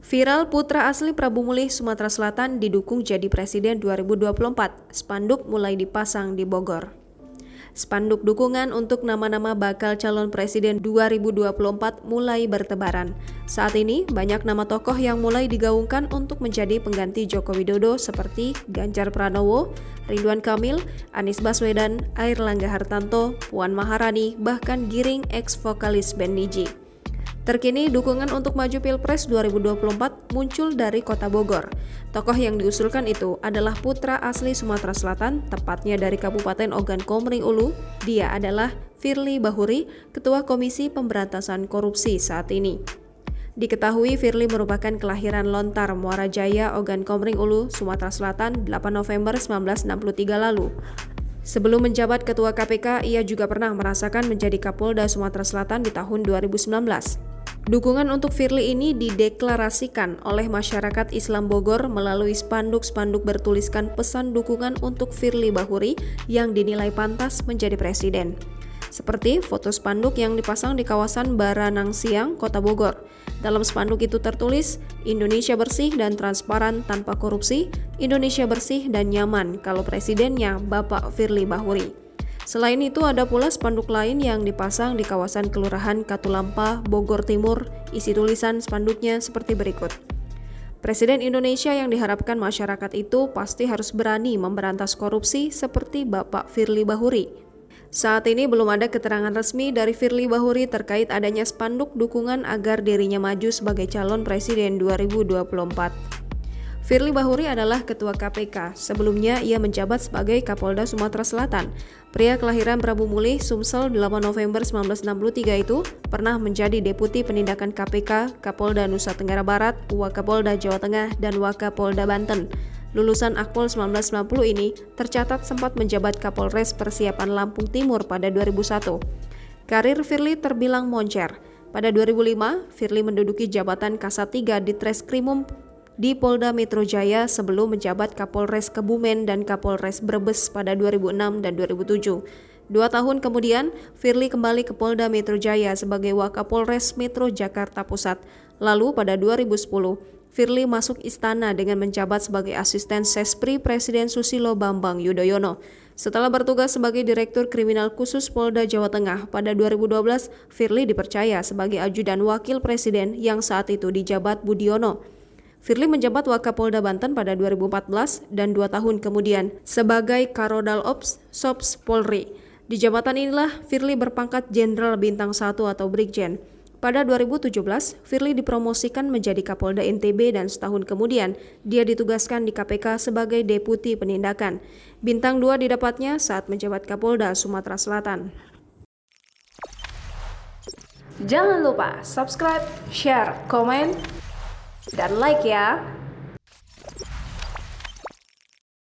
Viral putra asli Prabu Mulih, Sumatera Selatan didukung jadi presiden 2024. Spanduk mulai dipasang di Bogor. Spanduk dukungan untuk nama-nama bakal calon presiden 2024 mulai bertebaran. Saat ini, banyak nama tokoh yang mulai digaungkan untuk menjadi pengganti Joko Widodo seperti Ganjar Pranowo, Ridwan Kamil, Anies Baswedan, Airlangga Hartarto, Puan Maharani, bahkan Giring ex-vokalis band Nidji. Terkini, dukungan untuk maju Pilpres 2024 muncul dari kota Bogor. Tokoh yang diusulkan itu adalah putra asli Sumatera Selatan, tepatnya dari Kabupaten Ogan Komering Ulu. Dia adalah Firly Bahuri, Ketua Komisi Pemberantasan Korupsi saat ini. Diketahui Firly merupakan kelahiran Lontar, Muara Jaya, Ogan Komering Ulu, Sumatera Selatan, 8 November 1963 lalu. Sebelum menjabat Ketua KPK, ia juga pernah merasakan menjadi Kapolda Sumatera Selatan di tahun 2019. Dukungan untuk Firly ini dideklarasikan oleh masyarakat Islam Bogor melalui spanduk-spanduk bertuliskan pesan dukungan untuk Firly Bahuri yang dinilai pantas menjadi presiden. Seperti foto spanduk yang dipasang di kawasan Baranangsiang, Kota Bogor. Dalam spanduk itu tertulis, Indonesia bersih dan transparan tanpa korupsi, Indonesia bersih dan nyaman kalau presidennya Bapak Firly Bahuri. Selain itu ada pula spanduk lain yang dipasang di kawasan Kelurahan Katulampa, Bogor Timur. Isi tulisan spanduknya seperti berikut. Presiden Indonesia yang diharapkan masyarakat itu pasti harus berani memberantas korupsi seperti Bapak Firly Bahuri. Saat ini belum ada keterangan resmi dari Firly Bahuri terkait adanya spanduk dukungan agar dirinya maju sebagai calon presiden 2024. Firly Bahuri adalah Ketua KPK. Sebelumnya ia menjabat sebagai Kapolda Sumatera Selatan. Pria kelahiran Prabu Mulih, Sumsel 8 November 1963 itu pernah menjadi Deputi Penindakan KPK, Kapolda Nusa Tenggara Barat, Wakapolda Jawa Tengah, dan Wakapolda Banten. Lulusan Akpol 1990 ini tercatat sempat menjabat Kapolres Persiapan Lampung Timur pada 2001. Karir Firly terbilang moncer. Pada 2005, Firly menduduki jabatan Kasat 3 di Treskrimum di Polda Metro Jaya sebelum menjabat Kapolres Kebumen dan Kapolres Brebes pada 2006 dan 2007. 2 tahun kemudian, Firly kembali ke Polda Metro Jaya sebagai Wakapolres Metro Jakarta Pusat. Lalu pada 2010, Firly masuk istana dengan menjabat sebagai asisten Sespri Presiden Susilo Bambang Yudhoyono. Setelah bertugas sebagai Direktur Kriminal Khusus Polda Jawa Tengah pada 2012, Firly dipercaya sebagai ajudan wakil presiden yang saat itu dijabat Budiono. Firly menjabat Wakapolda Banten pada 2014 dan 2 tahun kemudian sebagai Karodal Ops Sops Polri. Di jabatan inilah Firly berpangkat Jenderal Bintang 1 atau Brigjen. Pada 2017, Firly dipromosikan menjadi Kapolda NTB dan setahun kemudian dia ditugaskan di KPK sebagai Deputi Penindakan. Bintang 2 didapatnya saat menjabat Kapolda Sumatera Selatan. Jangan lupa subscribe, share, komen, dan like ya.